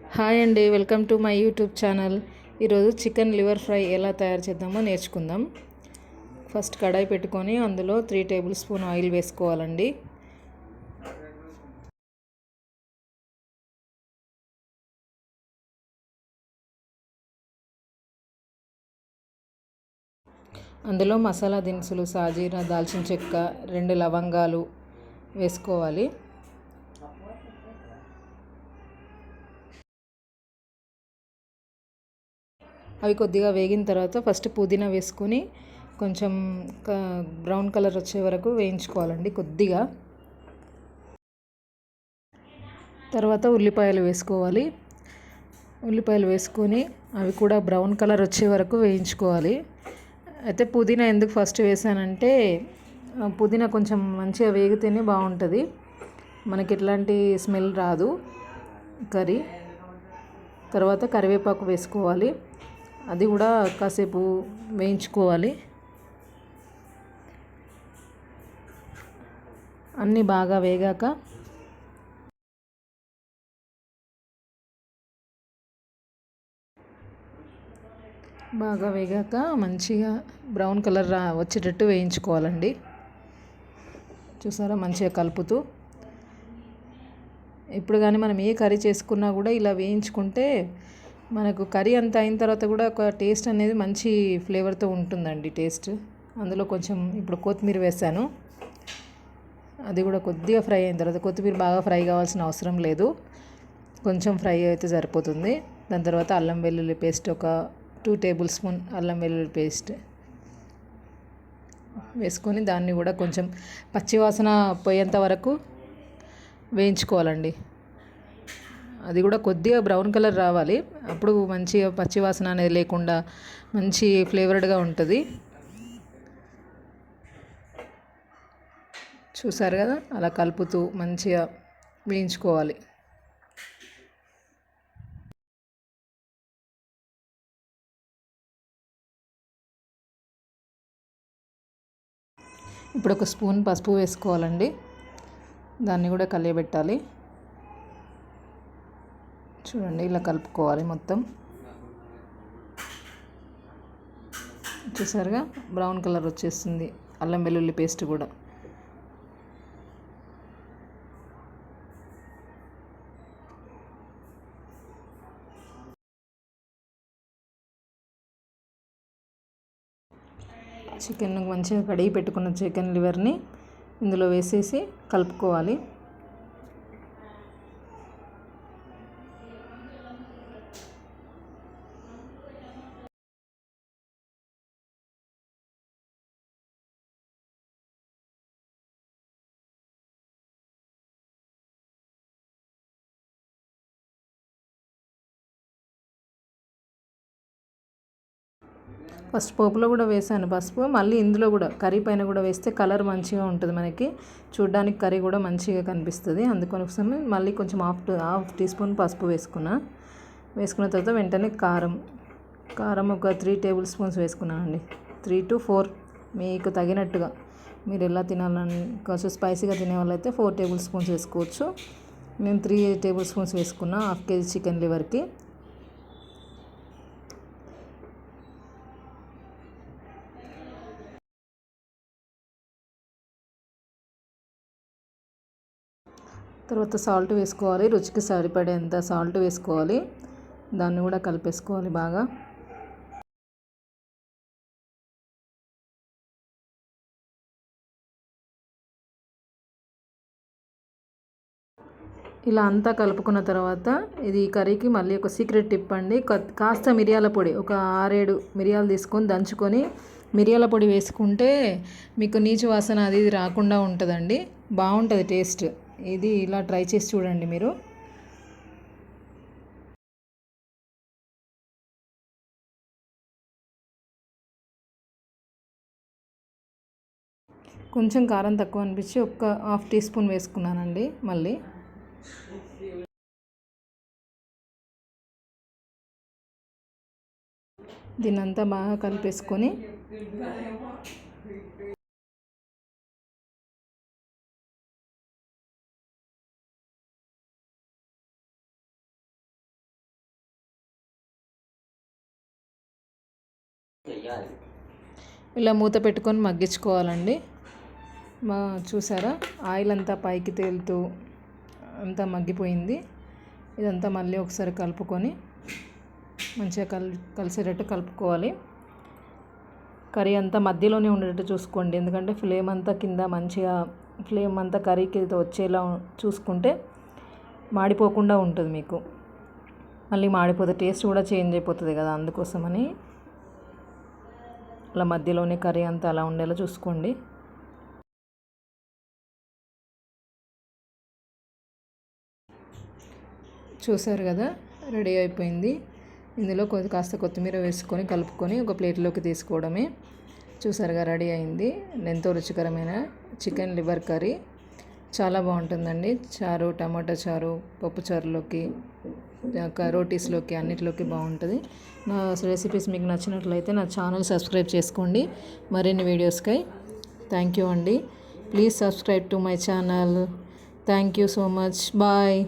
Hi అండి, welcome to my YouTube channel. ఈరోజు chicken liver fry ఎలా తయారు చేద్దామో నేర్చుకుందాం. ఫస్ట్ కడాయి పెట్టుకొని అందులో 3 టేబుల్ స్పూన్ ఆయిల్ వేసుకోవాలండి. అందులో మసాలా దినుసులు సాజీరా, దాల్చిన చెక్క, 2 లవంగాలు వేసుకోవాలి. అవి కొద్దిగా వేగిన తర్వాత ఫస్ట్ పుదీనా వేసుకొని కొంచెం బ్రౌన్ కలర్ వచ్చే వరకు వేయించుకోవాలండి కొద్దిగా. తర్వాత ఉల్లిపాయలు వేసుకోవాలి. ఉల్లిపాయలు వేసుకొని అవి కూడా బ్రౌన్ కలర్ వచ్చే వరకు వేయించుకోవాలి. అయితే పుదీనా ఎందుకు ఫస్ట్ వేసానంటే పుదీనా కొంచెం మంచిగా వేగితేనే బాగుంటుంది, మనకి ఎట్లాంటి స్మెల్ రాదు కర్రీ. తర్వాత కరివేపాకు వేసుకోవాలి, అది కూడా కాసేపు వేయించుకోవాలి. అన్నీ బాగా వేగాక మంచిగా బ్రౌన్ కలర్ వచ్చేటట్టు వేయించుకోవాలండి. చూసారా, మంచిగా కలుపుతూ. ఇప్పుడు కానీ మనం ఏ కర్రీ చేసుకున్నా కూడా ఇలా వేయించుకుంటే మనకు కర్రీ అంతా అయిన తర్వాత కూడా ఒక టేస్ట్ అనేది మంచి ఫ్లేవర్తో ఉంటుందండి టేస్ట్. అందులో కొంచెం ఇప్పుడు కొత్తిమీర వేసాను, అది కూడా కొద్దిగా ఫ్రై అయిన తర్వాత, కొత్తిమీర బాగా ఫ్రై కావాల్సిన అవసరం లేదు, కొంచెం ఫ్రై అయితే సరిపోతుంది. దాని తర్వాత అల్లం వెల్లుల్లి పేస్ట్, ఒక 2 టేబుల్ స్పూన్ అల్లం వెల్లుల్లి పేస్ట్ వేసుకొని దాన్ని కూడా కొంచెం పచ్చివాసన పోయేంత వరకు వేయించుకోవాలండి. అది కూడా కొద్దిగా బ్రౌన్ కలర్ రావాలి, అప్పుడు మంచిగా పచ్చివాసన అనేది లేకుండా మంచి ఫ్లేవర్డ్గా ఉంటుంది. చూసారు కదా, అలా కలుపుతూ మంచిగా వేయించుకోవాలి. ఇప్పుడు ఒక స్పూన్ పసుపు వేసుకోవాలండి, దాన్ని కూడా కలియబెట్టాలి. చూడండి, ఇలా కలుపుకోవాలి మొత్తం. చూసారుగా, బ్రౌన్ కలర్ వచ్చేస్తుంది అల్లం వెల్లుల్లి పేస్ట్ కూడా. చికెన్ మంచిగా కడిగి పెట్టుకున్న చికెన్ లివర్ని ఇందులో వేసేసి కలుపుకోవాలి. ఫస్ట్ పోపులో కూడా వేసాను పసుపు, మళ్ళీ ఇందులో కూడా కర్రీ పైన కూడా వేస్తే కలర్ మంచిగా ఉంటుంది, మనకి చూడ్డానికి కర్రీ కూడా మంచిగా కనిపిస్తుంది. అందుకోసమే మళ్ళీ కొంచెం హాఫ్ టీ స్పూన్ పసుపు వేసుకున్న తర్వాత వెంటనే కారం ఒక 3 టేబుల్ స్పూన్స్ వేసుకున్నానండి. 3 to 4 మీకు తగినట్టుగా, మీరు ఎలా తినాలని, కొంచెం స్పైసీగా తినే వాళ్ళైతే 4 టేబుల్ స్పూన్స్ వేసుకోవచ్చు. నేను 3 టేబుల్ స్పూన్స్ వేసుకున్నా హాఫ్ కేజీ చికెన్ లివర్కి. తర్వాత సాల్ట్ వేసుకోవాలి, రుచికి సరిపడేంత సాల్ట్ వేసుకోవాలి. దాన్ని కూడా కలిపేసుకోవాలి బాగా. ఇలా అంతా కలుపుకున్న తర్వాత ఇది కర్రీకి మళ్ళీ ఒక సీక్రెట్ టిప్ అండి. కాస్త మిరియాల పొడి, ఒక 6-7 మిరియాలు తీసుకొని దంచుకొని మిరియాల పొడి వేసుకుంటే మీకు నీచు వాసన అది ఇది రాకుండా ఉంటుందండి, బాగుంటుంది టేస్ట్. ఇది ఇలా ట్రై చేసి చూడండి మీరు. కొంచెం కారం తక్కువ అనిపించి ఒక హాఫ్ టీ స్పూన్ వేసుకున్నానండి. మళ్ళీ దీన్నంతా బాగా కలిపేసుకొని ఇలా మూత పెట్టుకొని మగ్గించుకోవాలండి. చూసారా, ఆయిల్ అంతా పైకి తేలుతూ అంతా మగ్గిపోయింది. ఇదంతా మళ్ళీ ఒకసారి కలుపుకొని మంచిగా కలిసేటట్టు కలుపుకోవాలి. కర్రీ అంతా మధ్యలోనే ఉండేటట్టు చూసుకోండి, ఎందుకంటే ఫ్లేమ్ అంతా కింద మంచిగా ఫ్లేమ్ అంతా కర్రీకి వచ్చేలా చూసుకుంటే మాడిపోకుండా ఉంటుంది. మీకు మళ్ళీ మాడిపోతే టేస్ట్ కూడా చేంజ్ అయిపోతుంది కదా, అందుకోసమని అలా మధ్యలోనే కర్రీ అంతా అలా ఉండేలా చూసుకోండి. చూసారు కదా, రెడీ అయిపోయింది. ఇందులో కాస్త కొత్తిమీర వేసుకొని కలుపుకొని ఒక ప్లేట్లోకి తీసుకోవడమే. చూసారుగా, రెడీ అయింది ఎంతో రుచికరమైన చికెన్ లివర్ కర్రీ. చాలా బాగుంటుందండి. చారు, టమాటా చారు, పప్పు చారులోకి, రోటీస్లోకి, అన్నిటిలోకి బాగుంటుంది. నా రెసిపీస్ మీకు నచ్చినట్లయితే నా ఛానల్ సబ్స్క్రైబ్ చేసుకోండి మరిన్ని వీడియోస్కై. థ్యాంక్ యూ అండి. Please subscribe to my channel. Thank you so much. Bye.